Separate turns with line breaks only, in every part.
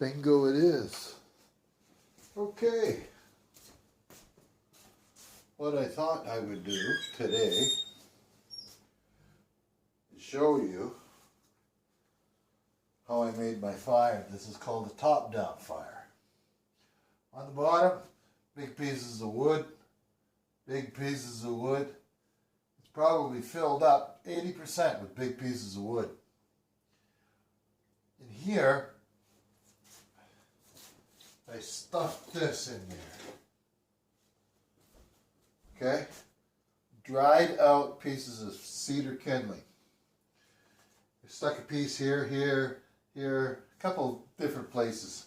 Bingo it is. Okay. What I thought I would do today is show you how I made my fire. This is called a top-down fire. On the bottom, big pieces of wood, big pieces of wood. It's probably filled up 80% with big pieces of wood. In here, I stuffed this in there. Okay? Dried out pieces of cedar kindling. I stuck a piece here, here, here, a couple different places,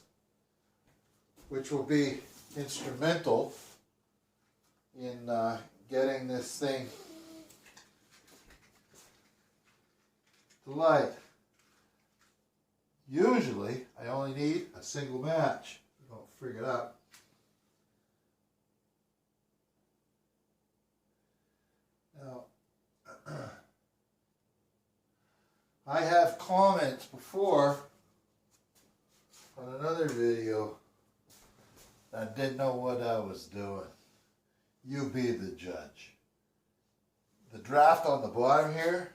which will be instrumental in getting this thing to light. Usually, I only need a single match. Don't frig it up. Now, I have comments before on another video that didn't know what I was doing. You be the judge. The draft on the bottom here,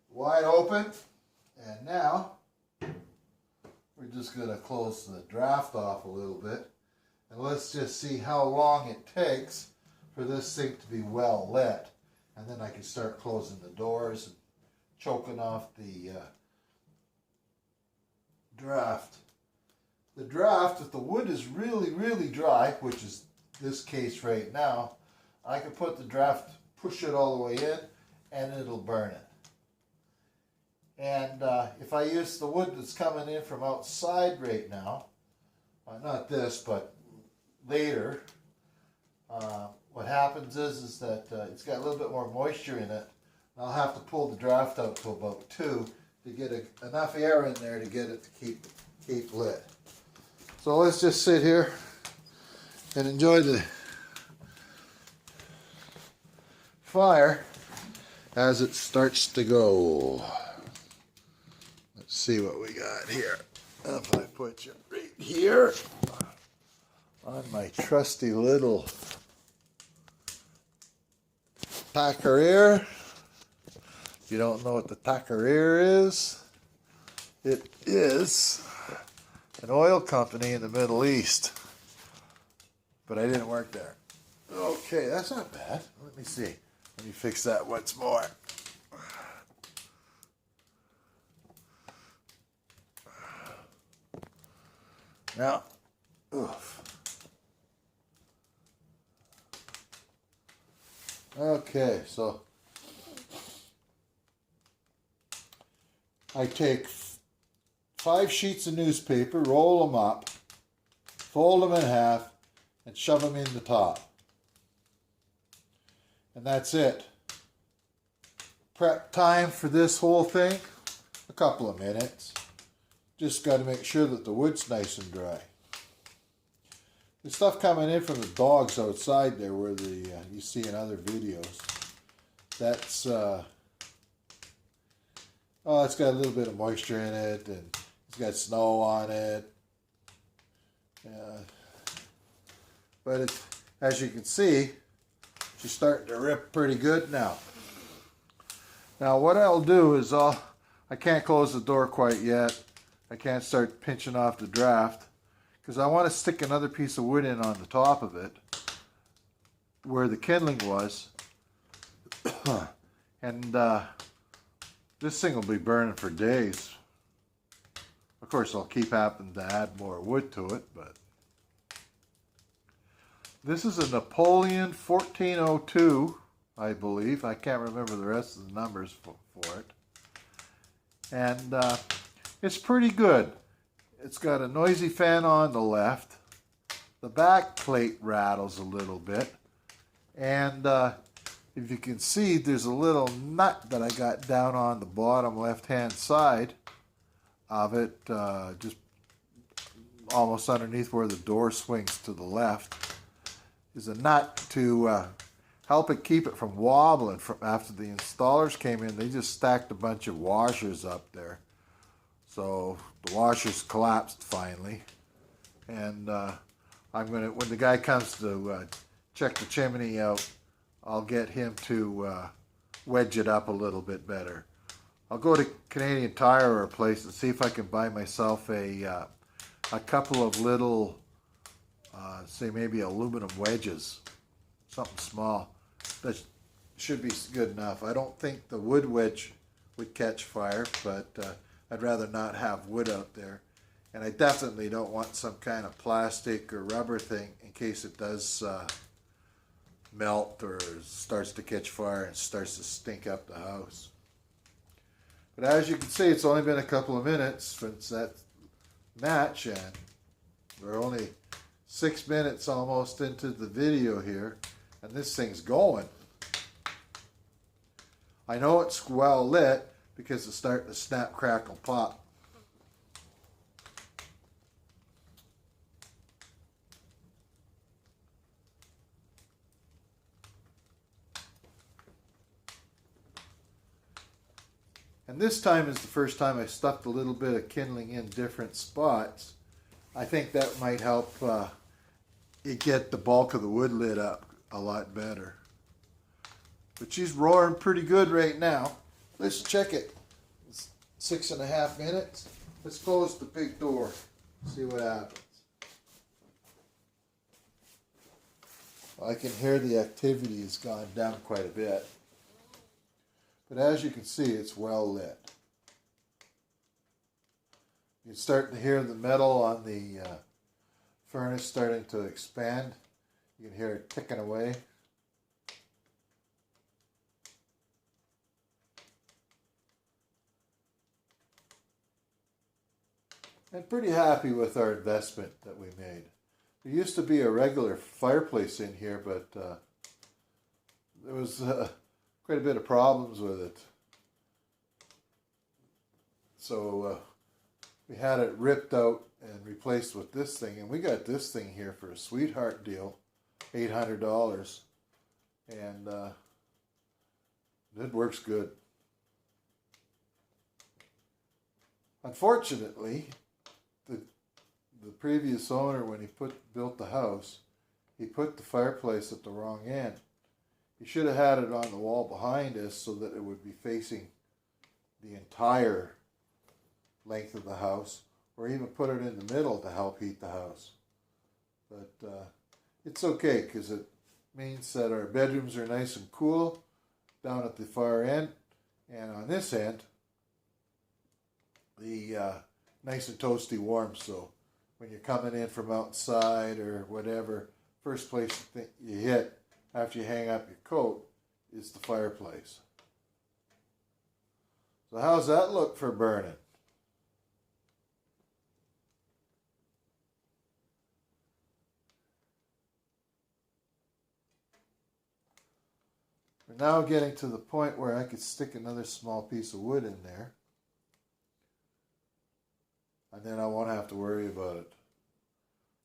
wide open, and now we're just going to close the draft off a little bit, and let's just see how long it takes for this thing to be well lit, and then I can start closing the doors and choking off the draft. The draft, if the wood is really, really dry, which is this case right now, I can put the draft, push it all the way in, and it'll burn it. And if I use the wood that's coming in from outside right now, not this, but later, what happens is that it's got a little bit more moisture in it. And I'll have to pull the draft out to about 2 to get enough air in there to get it to keep lit. So let's just sit here and enjoy the fire as it starts to go. Let's see what we got here. If I put you right here on my trusty little taqueria. If you don't know what the taqueria is, it is an oil company in the Middle East. But I didn't work there. Okay, that's not bad. Let me see. Let me fix that once more. Now, oof. Okay, so I take 5 sheets of newspaper, roll them up, fold them in half, and shove them in the top. And that's it. Prep time for this whole thing, a couple of minutes. Just got to make sure that the wood's nice and dry. The stuff coming in from the dogs outside there where you see in other videos, that's, it's got a little bit of moisture in it, and it's got snow on it. But it's, as you can see, she's starting to rip pretty good now. Now what I'll do is I can't close the door quite yet. I can't start pinching off the draft because I want to stick another piece of wood in on the top of it where the kindling was. And this thing will be burning for days. Of course, I'll keep having to add more wood to it, but this is a Napoleon 1402, I believe. I can't remember the rest of the numbers for it. And it's pretty good. It's got a noisy fan on the left. The back plate rattles a little bit. And if you can see, there's a little nut that I got down on the bottom left-hand side of it, just almost underneath where the door swings to the left. Is a nut to help it keep it from wobbling. After the installers came in, they just stacked a bunch of washers up there. So the washer's collapsed finally, and when the guy comes to check the chimney out, I'll get him to wedge it up a little bit better. I'll go to Canadian Tire or a place and see if I can buy myself a couple of little, say maybe aluminum wedges, something small. That should be good enough. I don't think the wood wedge would catch fire, but I'd rather not have wood out there. And I definitely don't want some kind of plastic or rubber thing in case it does melt or starts to catch fire and starts to stink up the house. But as you can see, it's only been a couple of minutes since that match, and we're only 6 minutes almost into the video here, and this thing's going. I know it's well lit because it's starting to snap, crackle, pop. And this time is the first time I stuffed a little bit of kindling in different spots. I think that might help it get the bulk of the wood lit up a lot better. But she's roaring pretty good right now. Let's check it. It's 6.5 minutes. Let's close the big door. See what happens. I can hear the activity has gone down quite a bit. But as you can see, it's well lit. You're starting to hear the metal on the furnace starting to expand. You can hear it ticking away. I'm pretty happy with our investment that we made. There used to be a regular fireplace in here, but there was quite a bit of problems with it. So we had it ripped out and replaced with this thing, and we got this thing here for a sweetheart deal, $800, and it works good. Unfortunately, the previous owner, when he built the house, he put the fireplace at the wrong end. He should have had it on the wall behind us so that it would be facing the entire length of the house, or even put it in the middle to help heat the house. But it's okay because it means that our bedrooms are nice and cool down at the far end, and on this end, the nice and toasty warm. So when you're coming in from outside or whatever, first place you hit after you hang up your coat is the fireplace. So how's that look for burning? We're now getting to the point where I could stick another small piece of wood in there, and then I won't have to worry about it.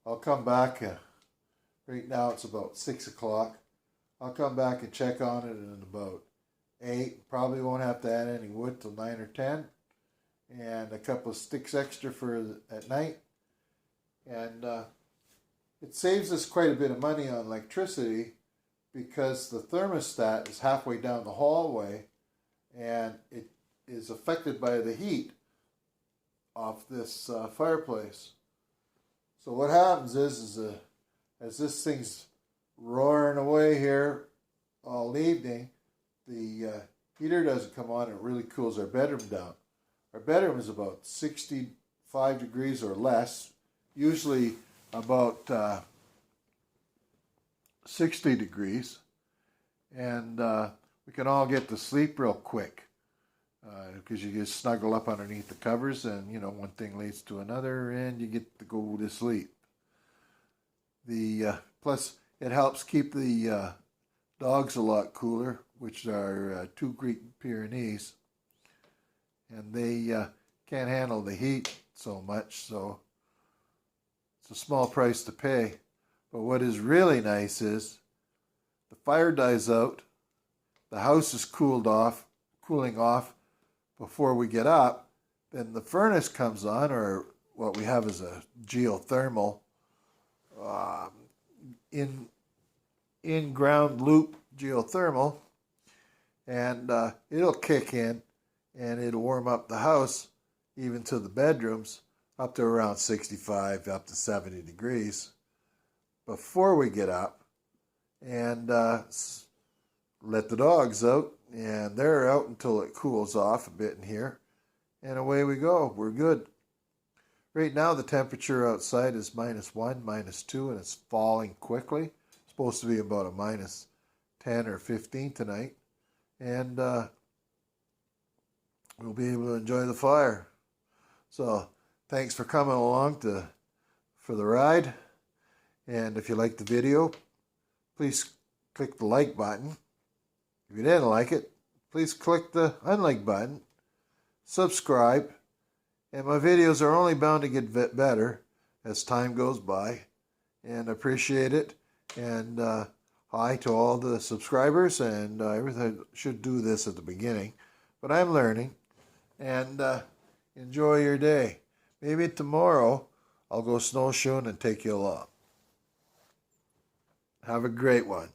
I'll come back. Right now it's about 6 o'clock. I'll come back and check on it in about 8. Probably won't have to add any wood till 9 or 10. And a couple of sticks extra for at night. And it saves us quite a bit of money on electricity because the thermostat is halfway down the hallway and it is affected by the heat off this fireplace. So what happens is as this thing's roaring away here all evening, the heater doesn't come on. It really cools our bedroom down. Our bedroom is about 65 degrees or less, usually about 60 degrees, and we can all get to sleep real quick because you just snuggle up underneath the covers, and one thing leads to another, and you get to go to sleep. Plus it helps keep the dogs a lot cooler, which are 2 Greek Pyrenees, and they can't handle the heat so much, so it's a small price to pay. But what is really nice is the fire dies out, the house is cooling off before we get up, then the furnace comes on, or what we have is a geothermal in-ground loop geothermal, and it'll kick in and it'll warm up the house, even to the bedrooms, up to around 65 up to 70 degrees before we get up, and let the dogs out, and they're out until it cools off a bit in here, and away we go. We're good. Right now the temperature outside is -1, -2, and it's falling quickly. It's supposed to be about a -10 or 15 tonight, and we'll be able to enjoy the fire. So thanks for coming along for the ride, and if you liked the video, please click the like button. If you didn't like it, please click the unlike button. Subscribe, and my videos are only bound to get better as time goes by, and I appreciate it. And hi to all the subscribers, and everything. Should do this at the beginning, but I'm learning, and enjoy your day. Maybe tomorrow I'll go snowshoeing and take you along. Have a great one.